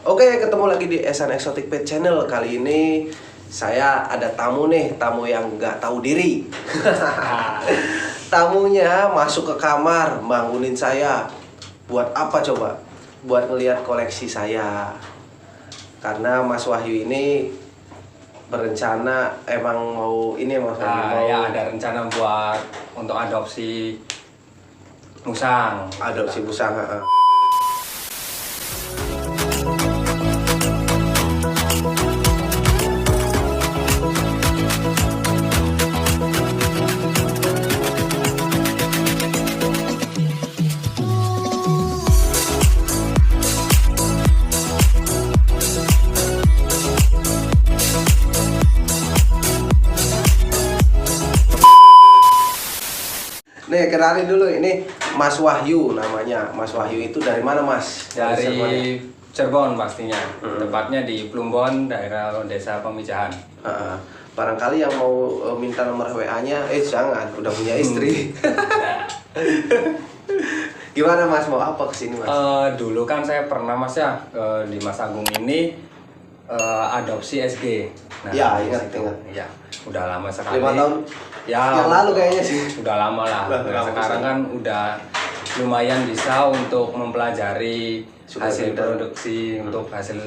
Oke, ketemu lagi di Esan Exotic Pet Channel. Kali ini saya ada tamu nih, tamu yang nggak tahu diri. Tamunya masuk ke kamar, bangunin saya. Buat apa coba? Buat ngelihat koleksi saya. Karena Mas Wahyu ini berencana emang mau ini Mas Wahyu mau Ya ada rencana buat untuk adopsi musang. adopsi musang. Nih, kenalin dulu, ini Mas Wahyu namanya. Mas Wahyu itu dari mana, Mas? Dari Cirebon pastinya. Tepatnya di Plumbon, daerah Desa Pemijahan. Barangkali yang mau minta nomor WA-nya, jangan, udah punya istri. Gimana Mas, mau apa kesini Mas? Dulu kan saya pernah Mas ya di Mas Agung ini adopsi SG. Ya, ingat. Ya, udah lama sekali. 5 tahun ya, yang lalu kayaknya sih. Udah lama lah. Nah, sekarang kan udah lumayan bisa untuk mempelajari hasil produksi untuk hasil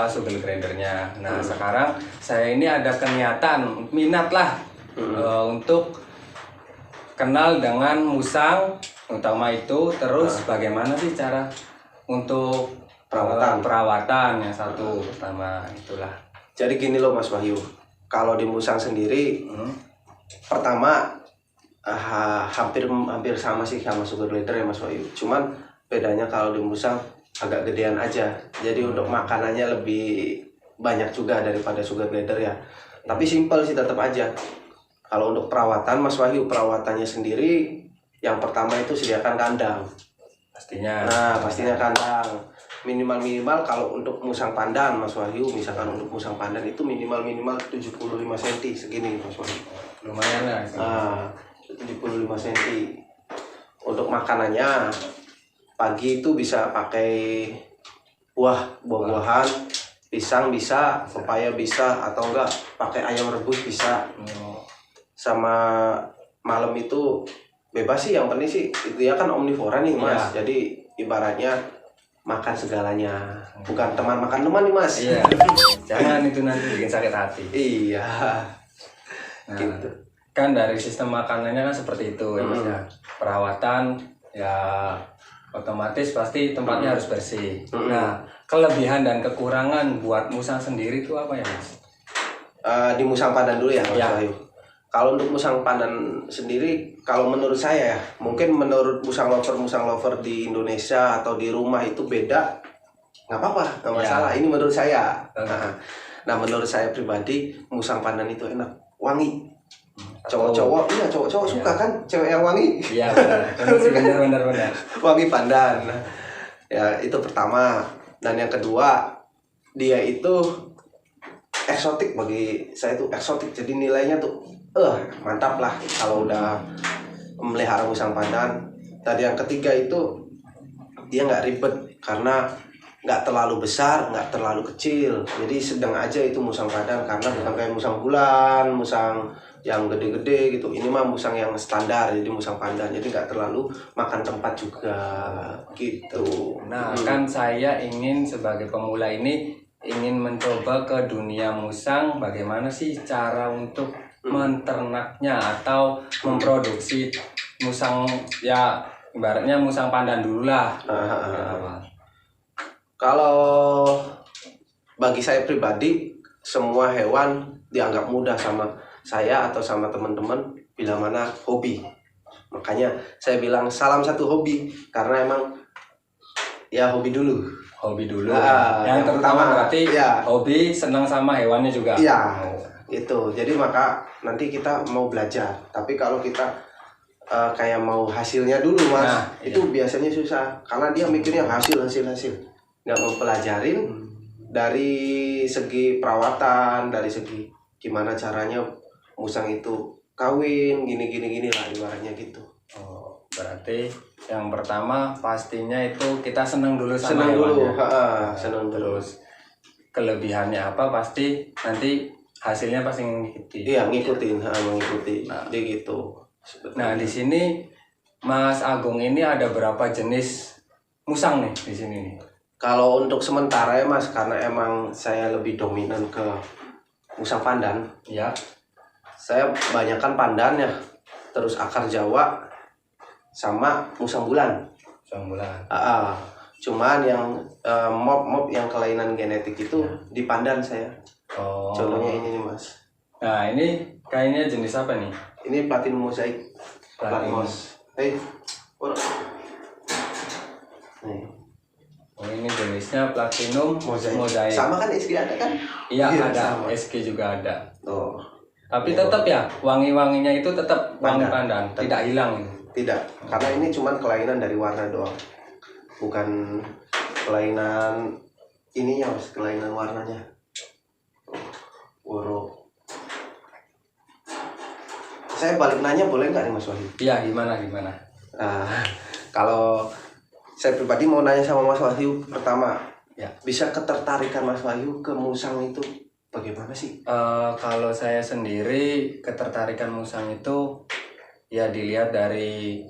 sugar grindernya. Nah, sekarang saya ini ada kegiatan minat lah untuk kenal dengan musang utama itu, terus bagaimana sih cara untuk perawatan yang satu pertama itulah. Jadi gini loh Mas Wahyu, kalau di musang sendiri pertama hampir sama sih sama sugar glider ya Mas Wahyu. Cuman bedanya kalau di musang agak gedean aja. Jadi untuk makanannya lebih banyak juga daripada sugar glider ya. Tapi simpel sih tetap aja. Kalau untuk perawatan Mas Wahyu, perawatannya sendiri yang pertama itu sediakan kandang. Pastinya. Nah, pastinya kandang. Minimal kalau untuk musang pandan Mas Wahyu, misalkan untuk musang pandan itu minimal 75 cm segini Mas Wahyu. Lumayan lah. 75 cm. Untuk makanannya pagi itu bisa pakai buah-buahan, pisang bisa, pepaya bisa, atau enggak pakai ayam rebus bisa. Sama malam itu bebas sih, yang penting sih itu ya kan omnivora nih Mas. Jadi ibaratnya makan segalanya, bukan teman makan teman nih Mas. Iya. Jangan itu nanti bikin sakit hati. Iya. Nah, Gitu. kan dari sistem makanannya kan seperti itu ya Mas ya. Perawatan ya otomatis pasti tempatnya harus bersih. Nah, kelebihan dan kekurangan buat musang sendiri itu apa ya Mas? Di musang pandan dulu ya Mas Wahyu. Kalau untuk musang pandan sendiri, kalau menurut saya ya, mungkin menurut musang lover di Indonesia atau di rumah itu beda, nggak apa-apa, nggak masalah. Ini menurut saya. Nah, menurut saya pribadi, musang pandan itu enak, wangi. Cowok-cowok suka kan cewek yang wangi. Iya, benar. Wangi pandan. Ya, itu pertama. Dan yang kedua, dia itu eksotik, bagi saya itu eksotik. Jadi nilainya tuh mantap lah kalau udah melihara musang pandan. Tadi yang ketiga itu dia nggak ribet karena nggak terlalu besar, nggak terlalu kecil. Jadi sedang aja itu musang pandan, karena bukan kayak musang bulan, musang yang gede-gede gitu. Ini mah musang yang standar, jadi musang pandan. Jadi nggak terlalu makan tempat juga gitu. Nah, kan saya ingin sebagai pemula ini ingin mencoba ke dunia musang. Bagaimana sih cara untuk menternaknya atau memproduksi musang, ya ibaratnya musang pandan dulu lah. Kalau bagi saya pribadi, semua hewan dianggap mudah sama saya atau sama teman-teman bila mana hobi. Makanya saya bilang salam satu hobi, karena emang ya hobi dulu. Yang terutama berarti hobi senang sama hewannya juga. Iya. Itu jadi maka nanti kita mau belajar, tapi kalau kita kayak mau hasilnya dulu Mas, itu biasanya susah karena dia mikirnya hasil, nggak mempelajarin dari segi perawatan, dari segi gimana caranya musang itu kawin, gini lah ibaratnya gitu. Berarti Yang pertama pastinya itu kita senang dulu sama Senang dulu, hewannya. senang dulu. Terus kelebihannya apa pasti nanti hasilnya pasti ngikuti. Iya, mengikuti. Nah. Dia gitu. Nah, di sini Mas Agung ini ada berapa jenis musang nih di sini nih? Kalau untuk sementara ya Mas, karena emang saya lebih dominan ke musang pandan. Ya. Saya banyakkan pandan ya, terus akar Jawa, sama musang bulan. Musang bulan. Cuman yang mop yang kelainan genetik itu di pandan saya. Oh. Contohnya ini nih Mas. Nah, ini kayaknya jenis apa nih? Ini platinum mosaik. Platinum. Nih. Oh, ini jenisnya platinum mosaik. Sama kan SG ada kan? Iya, ada. Sama. SG juga ada. Oh. Tapi tetap ya, wangi-wanginya itu tetap wangi pandan, tidak hilang. Tidak, karena ini cuma kelainan dari warna doang. Bukan kelainan ininya Mas, kelainan warnanya. Woro. Saya balik nanya boleh nggak nih Mas Wahyu? Iya, gimana? Kalau saya pribadi mau nanya sama Mas Wahyu, pertama, Ya. bisa ketertarikan Mas Wahyu ke musang itu bagaimana sih? Kalau saya sendiri ketertarikan musang itu ya dilihat dari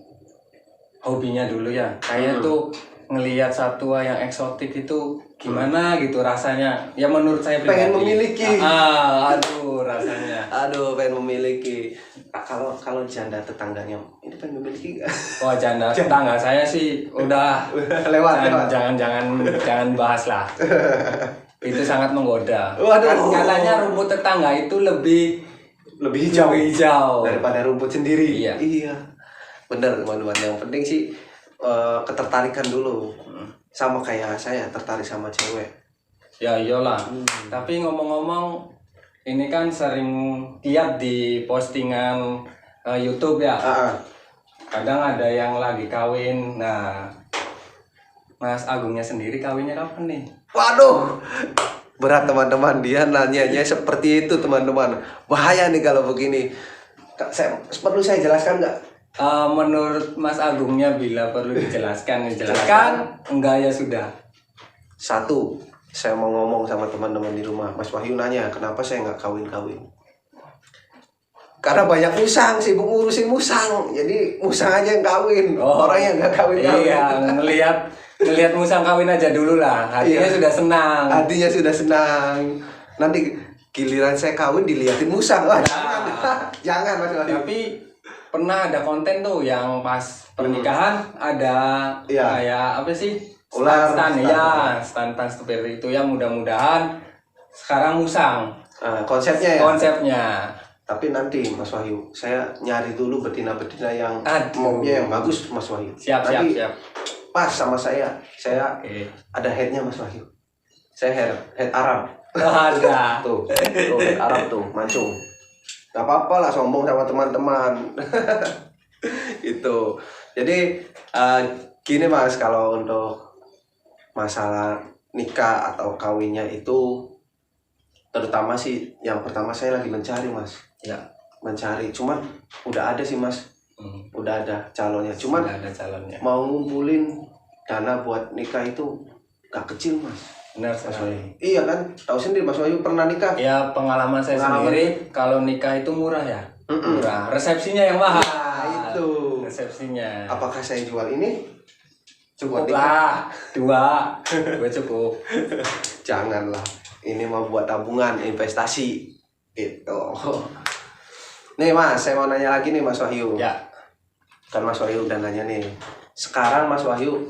hobinya dulu ya. Kayak tuh ngelihat satwa yang eksotik itu gimana gitu rasanya. Ya menurut saya pribadi. Pengen memiliki. Aduh rasanya. Pengen memiliki. Kalau janda tetangganya ini pengen memiliki nggak? Wah, janda tetangga saya sih udah lewat. Jangan bahas lah. Itu sangat menggoda. Waduh. Katanya rumput tetangga itu lebih hijau daripada rumput sendiri. Iya. Bener teman-teman, yang penting sih ketertarikan dulu. Sama kayak saya tertarik sama cewek. Ya iyalah. Tapi ngomong-ngomong, ini kan sering lihat di postingan YouTube ya. Kadang ada yang lagi kawin. Nah, Mas Agungnya sendiri kawinnya kapan nih? Waduh, berat teman-teman, dia nanyanya seperti itu teman-teman. Bahaya nih kalau begini. Perlu saya jelaskan nggak? Menurut Mas Agungnya bila perlu dijelaskan. Enggak ya sudah. Satu, saya mau ngomong sama teman-teman di rumah. Mas Wahyu nanya, kenapa saya nggak kawin-kawin? Karena banyak musang, sibuk ngurusin musang. Jadi musang aja yang kawin, orangnya nggak kawin-kawin. Iya, ngelihat musang kawin aja dulu lah. Hatinya sudah senang. Hatinya sudah senang. Nanti giliran saya kawin dilihatin musang. Wah, jangan Mas Wahyu. Tapi pernah ada konten tuh yang pas pernikahan ada kayak apa sih? Stand seperti itu yang mudah-mudahan sekarang musang. Konsepnya ya. Konsepnya. Tapi nanti Mas Wahyu, saya nyari dulu betina-betina yang mopnya yang bagus Mas Wahyu. Siap. Pas sama saya. Saya ada headnya Mas Wahyu. Saya head Arab. Ada. Tuh head Arab tuh, mancung. Gak apa-apa lah sombong sama teman-teman. Gitu. Jadi gini Mas, kalau untuk masalah nikah atau kawinnya itu, terutama sih yang pertama saya lagi mencari Mas. Ya. Mencari, cuman udah ada sih Mas. Udah ada calonnya. Cuman ada calonnya. mau ngumpulin dana buat nikah itu gak kecil Mas. Benar sekali. Iya kan, tahu sendiri Mas Wahyu pernah nikah. Ya pengalaman saya sendiri, kalau nikah itu murah ya. Murah. Resepsinya yang mahal. Nah, itu. Resepsinya. Apakah saya jual ini? Cukup lah, dua cukup. Janganlah, ini mau buat tabungan, investasi. Itu. Nih Mas, saya mau nanya lagi nih Mas Wahyu. Ya. Kan Mas Wahyu udah nanya nih. Sekarang Mas Wahyu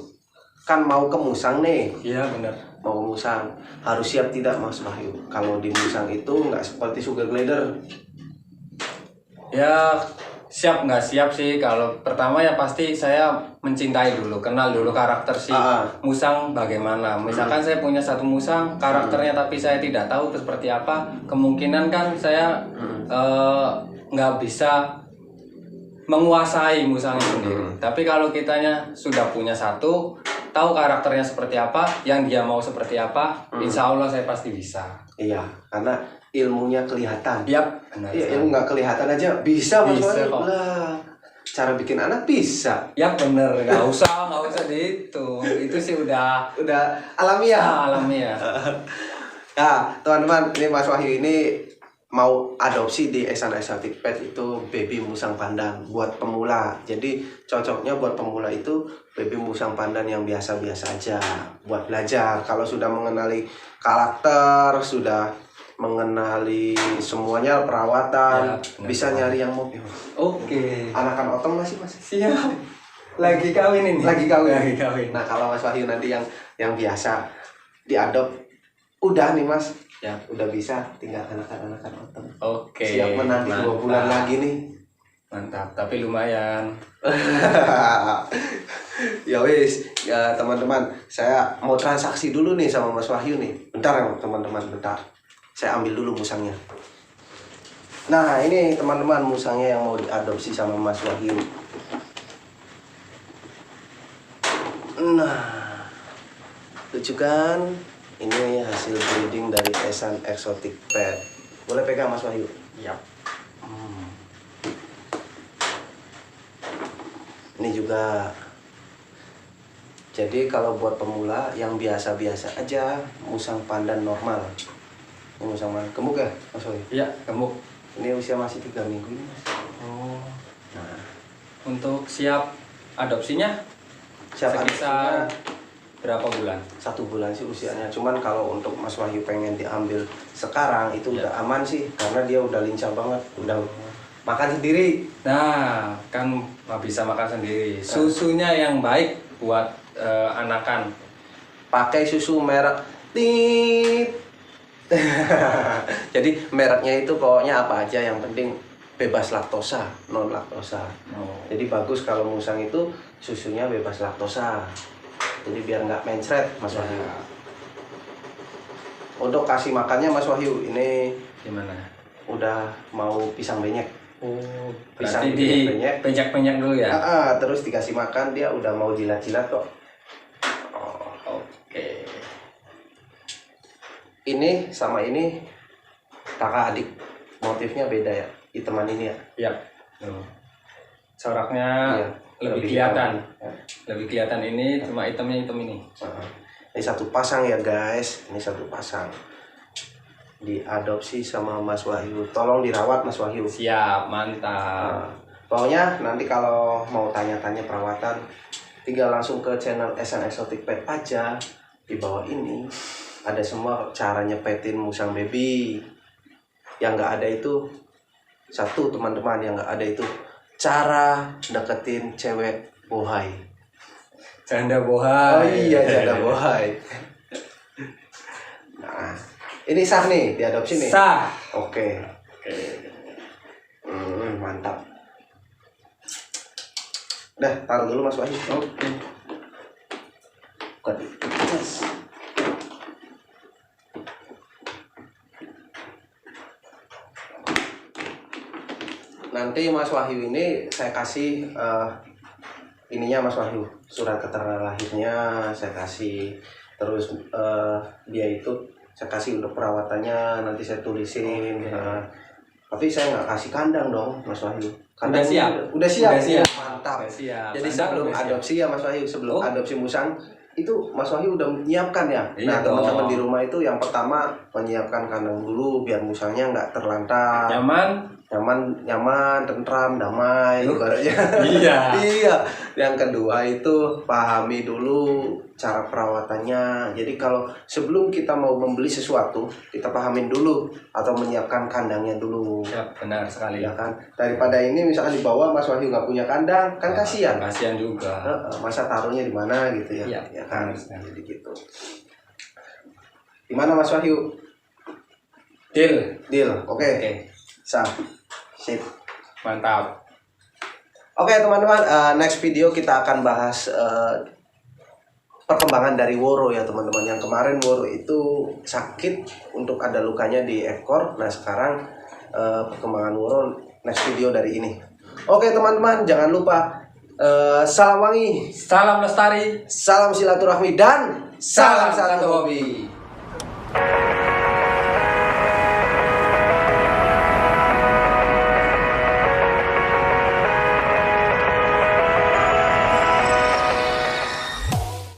kan mau ke musang nih. Iya benar. Mau ke musang, harus siap tidak Mas Wahyu? Kalau di musang itu nggak seperti sugar glider. Ya siap nggak siap sih. Kalau pertama ya pasti saya mencintai dulu, kenal dulu karakter si musang bagaimana. Misalkan saya punya satu musang karakternya tapi saya tidak tahu itu seperti apa, kemungkinan kan saya nggak bisa menguasai musang itu sendiri. Tapi kalau kitanya sudah punya satu, tahu karakternya seperti apa, yang dia mau seperti apa, insya Allah saya pasti bisa. Iya, karena ilmunya kelihatan. Yap, benar. Iya, ilmu nggak kelihatan aja bisa Mas Bisa Wahyu. kok. Lah, cara bikin anak bisa. Ya bener, nggak usah dihitung. Itu sih udah Alamiah. alamiah. Ya, teman-teman, ini Mas Wahyu ini mau adopsi di Esan Exotic Pet itu baby musang pandan buat pemula. Jadi cocoknya buat pemula itu baby musang pandan yang biasa-biasa aja buat belajar. Kalau sudah mengenali karakter, sudah mengenali semuanya perawatan, Ya, benar. bisa nyari yang mau. Oke. Anakan otong masih Mas? Siap. Lagi kawin ini. Lagi kawin. Lagi kawin. Nah, kalau Mas Wahyu nanti yang biasa diadop udah nih Mas. Ya. Udah bisa tinggal anakan otong. Oke. Siap menanti 2 bulan lagi nih. Mantap, tapi lumayan. Ya wis, ya teman-teman, saya mau transaksi dulu nih sama Mas Wahyu nih. Bentar ya teman-teman, bentar. Saya ambil dulu musangnya. Nah, ini teman-teman musangnya yang mau diadopsi sama Mas Wahyu. Nah, lucu kan? Ini hasil breeding dari Esan Exotic Pet. Boleh pegang Mas Wahyu? Yap. Ini juga. Jadi kalau buat pemula yang biasa-biasa aja, musang pandan normal. Ini musang pandan gemuk ya, Mas Wahyu? Iya, gemuk. Ini usia masih 3 minggu ini, Mas. Oh. Nah, Untuk siap adopsinya siap sekitar adopsinya berapa bulan? 1 bulan sih usianya. Cuman kalau untuk Mas Wahyu pengen diambil sekarang itu udah aman sih, karena dia udah lincah banget, udah makan sendiri. Nah, kan bisa makan sendiri. Susunya yang baik buat anakan. Pakai susu merek Tit. Jadi mereknya itu pokoknya apa aja yang penting bebas laktosa, non laktosa. Oh. Jadi bagus kalau musang itu susunya bebas laktosa. Jadi biar nggak mencret Mas Wahyu. Untuk kasih makannya Mas Wahyu ini Gimana? udah mau pisang benyek. Oh, Pisang berarti di benyek. penyak-penyak dulu ya? Terus dikasih makan dia udah mau jilat-jilat kok. Oke. Ini sama ini kakak adik, motifnya beda ya, hitaman ini ya. Ya. Coraknya Iya, lebih kelihatan. hitam. Ya. Lebih kelihatan ini, cuma hitamnya hitam ini. Ini satu pasang ya guys, ini satu pasang. Diadopsi sama Mas Wahyu, tolong dirawat Mas Wahyu. Siap, mantap. Pokoknya nanti kalau mau tanya-tanya perawatan, tinggal langsung ke channel Esan Exotic Pet aja. Di bawah ini ada semua cara nyepetin musang baby. Yang nggak ada itu satu teman-teman, yang nggak ada itu cara deketin cewek bohai. Janda bohai. Oh iya, janda bohai. Nah, ini sah nih diadopsi nih. Sah. Oke. Mantap. Udah, taruh dulu Mas Wahyu. Oke. Bukan. Yes. Nanti Mas Wahyu ini saya kasih ininya Mas Wahyu, surat keterangan lahirnya saya kasih, terus dia itu saya kasih untuk perawatannya nanti saya tulisin. Tapi saya nggak kasih kandang dong Mas Wahyu. Kandang Udah siap? Udah siap. Udah siap. Mantap. Udah siap. Jadi Kandang sebelum udah siap. adopsi ya Mas Wahyu, sebelum Oh. adopsi musang itu Mas Wahyu udah menyiapkan ya. Iya Nah dong. teman-teman di rumah itu yang pertama menyiapkan kandang dulu biar musangnya nggak terlantar. Nyaman, tentram, damai ibaratnya. Iya. Iya. Yang kedua itu pahami dulu cara perawatannya. Jadi kalau sebelum kita mau membeli sesuatu, kita pahamin dulu atau menyiapkan kandangnya dulu. Ya, benar sekali. Ya kan? Daripada ini misalkan dibawa Mas Wahyu nggak punya kandang, kan kasihan. Kasihan juga. Masa taruhnya di mana gitu ya? Iya, Ya kan? benar. Jadi gitu. Gimana Mas Wahyu? Deal. Deal. Oke. Oke. Sah. Sip. Mantap. Oke teman-teman, next video kita akan bahas perkembangan dari Woro ya teman-teman. Yang kemarin Woro itu sakit untuk ada lukanya di ekor. Nah sekarang perkembangan Woro next video dari ini. Oke teman-teman, jangan lupa salam wangi, Salam lestari. salam silaturahmi dan Salam satu hobi.